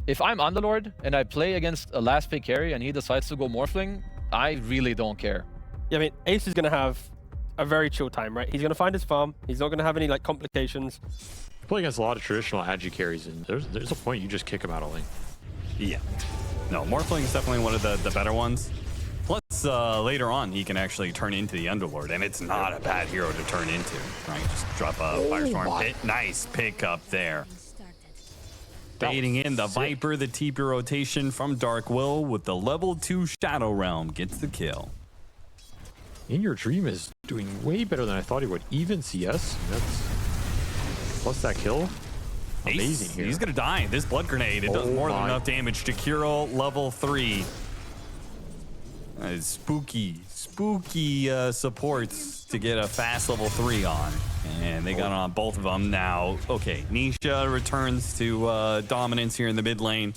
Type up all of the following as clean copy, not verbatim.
if I'm Underlord and I play against a last pick carry and he decides to go Morphling, I really don't care. Yeah, I mean, Ace is going to have a very chill time, right? He's going to find his farm. He's not going to have any like complications. Play against a lot of traditional agi carries, and there's a point you just kick him out of lane. Yeah. No, Morphling is definitely one of the better ones. Plus, later on, he can actually turn into the Underlord, and it's not a bad hero to turn into. Right? Just drop a Firestorm pit. Nice pick up there. Baiting in the Viper, the TP rotation from Dark Will with the level 2 Shadow Realm gets the kill. In Your Dream is doing way better than I thought he would. Even CS, that's plus that kill. Amazing Ace, here. he's gonna die. This blood grenade, it does more than enough damage. Jakiro level 3. Spooky supports to get a fast level 3 on. And they got on both of them now. Okay, Nisha returns to dominance here in the mid lane.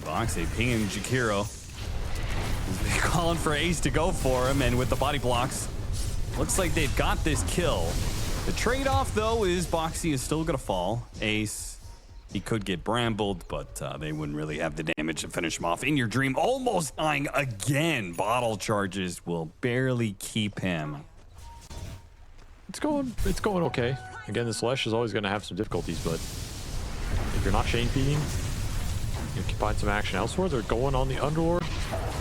Boxy pinging Jakiro. He's calling for Ace to go for him, and with the body blocks, looks like they've got this kill. The trade-off, though, is Boxy is still going to fall. Ace, he could get brambled, but they wouldn't really have the damage to finish him off. In Your Dream, almost dying again. Bottle charges will barely keep him. It's going okay. Again, this Lesh is always going to have some difficulties, but if you're not chain feeding, you can find some action elsewhere. They're going on the Underlord.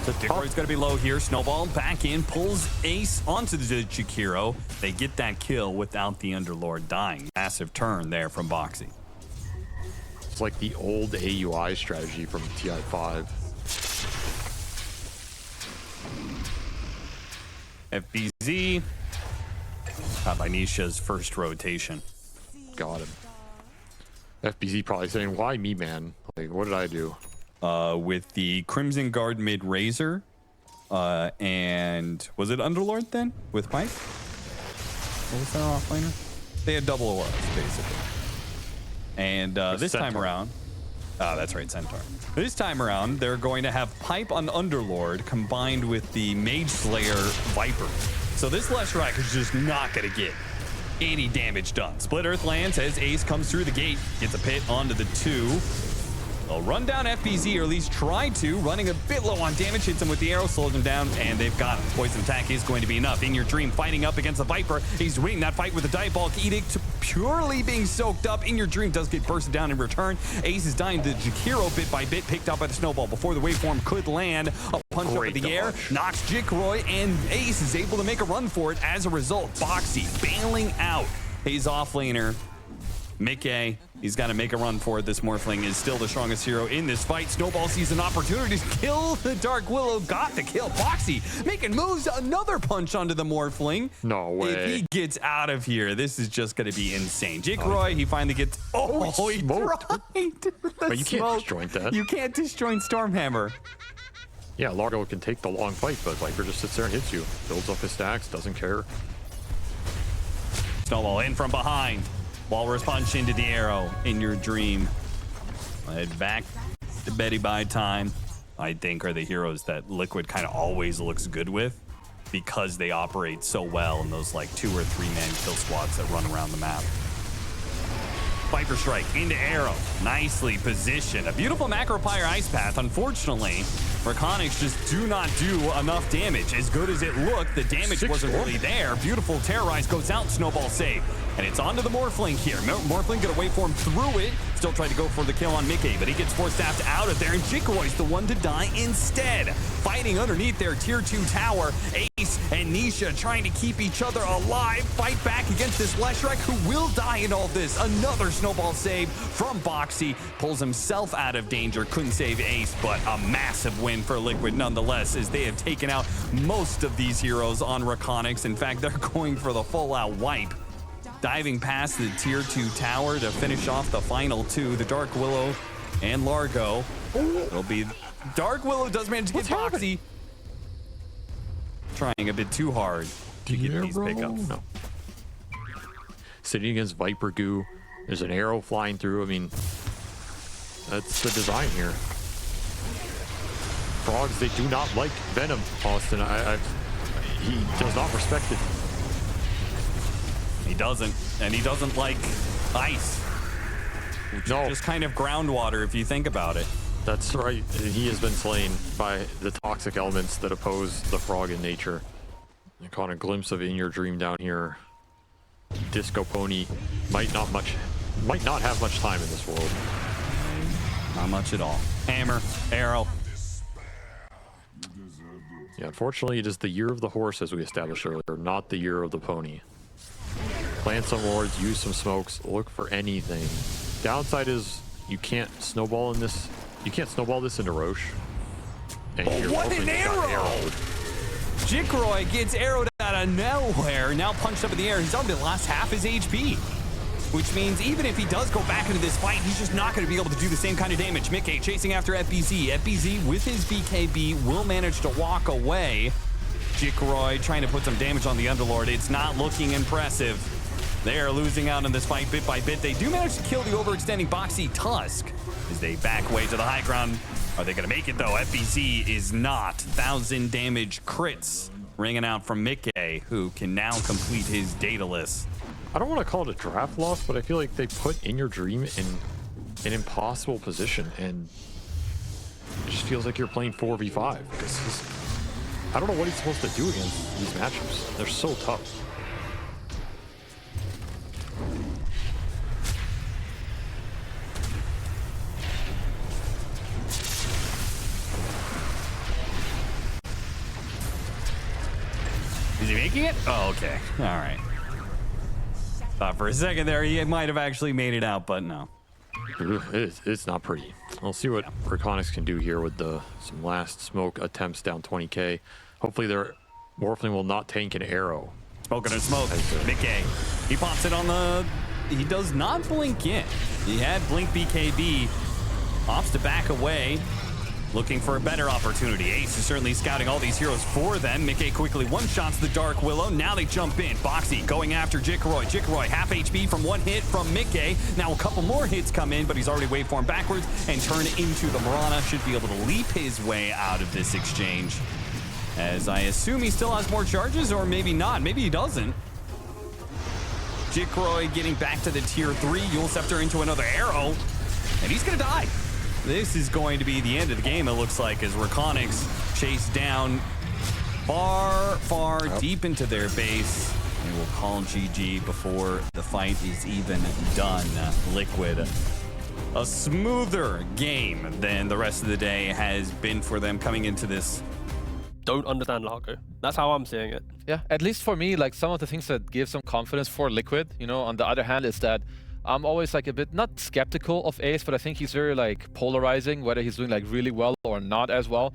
Jakoro's going to be low here. Snowball back in, pulls Ace onto the Jakiro. They get that kill without the Underlord dying. Massive turn there from Boxy. It's like the old AUI strategy from TI5. FBZ. Caught by Nisha's first rotation. Got him. FBZ probably saying, why me, man? Like, what did I do? With the Crimson Guard mid Razor, and was it Underlord then with Mike? What was their offlaner? They had double auras basically. And this time around, that's right, Centaur. This time around, they're going to have Pipe on Underlord combined with the Mage Slayer Viper. So this Leshrac is just not going to get any damage done. Split Earth lands as Ace comes through the gate, gets a pit onto the 2. They'll run down FBZ, or at least try to. Running a bit low on damage, hits him with the arrow, slows him down, and they've got him. Poison attack is going to be enough. In Your Dream fighting up against the Viper. He's winning that fight with the Diabolic Edict, purely being soaked up. In Your Dream does get bursted down in return. Ace is dying to Jakiro bit by bit, picked up by the Snowball before the waveform could land. A punch up in the air, knocks Jikroy, and Ace is able to make a run for it as a result. Boxy bailing out his offlaner, Mickey. He's got to make a run for it. This Morphling is still the strongest hero in this fight. Snowball sees an opportunity to kill the Dark Willow. Got the kill. Boxy making moves. Another punch onto the Morphling. No way. If he gets out of here, this is just going to be insane. Jikroy, he finally gets... Oh, he smoked. But you can't disjoint that. You can't disjoint Stormhammer. Yeah, Largo can take the long fight, but Viper just sits there and hits you. Builds up his stacks, doesn't care. Snowball in from behind. Walrus punch into the arrow. In Your Dream. Head back to Betty by time. I think are the heroes that Liquid kind of always looks good with because they operate so well in those like 2 or 3 man kill squads that run around the map. Viper strike into arrow. Nicely positioned. A beautiful Macropyre ice path. Unfortunately, REKONIX just do not do enough damage. As good as it looked, the damage wasn't really there. Beautiful Terrorize goes out. Snowball save. And it's onto the Morphling here. Morphling gonna wait for him through it. Still tried to go for the kill on Mickey, but he gets force staffed out of there, and Jikroy's the one to die instead. Fighting underneath their tier 2 tower. Ace and Nisha trying to keep each other alive. Fight back against this Leshrac, who will die in all this. Another Snowball save from Boxy. Pulls himself out of danger. Couldn't save Ace, but a massive win for Liquid nonetheless, as they have taken out most of these heroes on REKONIX. In fact, they're going for the full-out wipe. Diving past the tier 2 tower to finish off the final 2, the Dark Willow and Largo. It'll be... Dark Willow does manage to get Boxy. Trying a bit too hard to get these pickups. No. Sitting against Viper Goo. There's an arrow flying through. I mean, that's the design here. frogs, they do not like Venom, Austin. He does not respect it. He doesn't. And he doesn't like ice. Which is just kind of groundwater if you think about it. That's right. He has been slain by the toxic elements that oppose the frog in nature. You caught a glimpse of In Your Dream down here. Disco Pony might not have much time in this world. Not much at all. Hammer, arrow. Yeah, unfortunately, it is the year of the horse, as we established earlier, not the year of the pony. Plant some wards, use some smokes, look for anything. Downside is you can't snowball in this. You can't snowball this into Roche. And What an arrow! Jikroy gets arrowed out of nowhere. Now punched up in the air. He's already lost half his HP. Which means even if he does go back into this fight, he's just not going to be able to do the same kind of damage. Mickey chasing after FBZ. FBZ with his BKB will manage to walk away. Jikroy trying to put some damage on the Underlord. It's not looking impressive. They are losing out in this fight bit by bit. They do manage to kill the overextending Boxy Tusk as they back away to the high ground. Are they going to make it, though? FBZ is not. 1,000 damage crits ringing out from Mickey, who can now complete his Daedalus. I don't want to call it a draft loss, but I feel like they put In Your Dream in an impossible position, and it just feels like you're playing 4v5. Because I don't know what he's supposed to do against these matchups. They're so tough. Is he making it? Oh, okay. All right. Thought for a second there he might have actually made it out, but no. It's not pretty. We'll see what REKONIX can do here with some last smoke attempts down 20k. Hopefully their Morphling will not tank an arrow. Smoking and smoke. Mickey. He pops it on the... He does not blink in. He had blink BKB. Opts to back away. Looking for a better opportunity. Ace is certainly scouting all these heroes for them. Mickey quickly one-shots the Dark Willow. Now they jump in. Boxy going after Jikroy. Jikroy half HP from one hit from Mickey. Now a couple more hits come in, but he's already waveformed backwards and turned into the Mirana. Should be able to leap his way out of this exchange. As I assume he still has more charges, or maybe not. Maybe he doesn't. Jikroy getting back to the tier 3. Yule Scepter into another arrow. And he's going to die. This is going to be the end of the game, it looks like, as REKONIX chase down far deep into their base. And will call GG before the fight is even done. Liquid, a smoother game than the rest of the day has been for them coming into this. Don't understand Largo. That's how I'm seeing it. Yeah, at least for me, like some of the things that give some confidence for Liquid, you know, on the other hand, is that I'm always like a bit, not skeptical of Ace, but I think he's very like polarizing, whether he's doing like really well or not as well.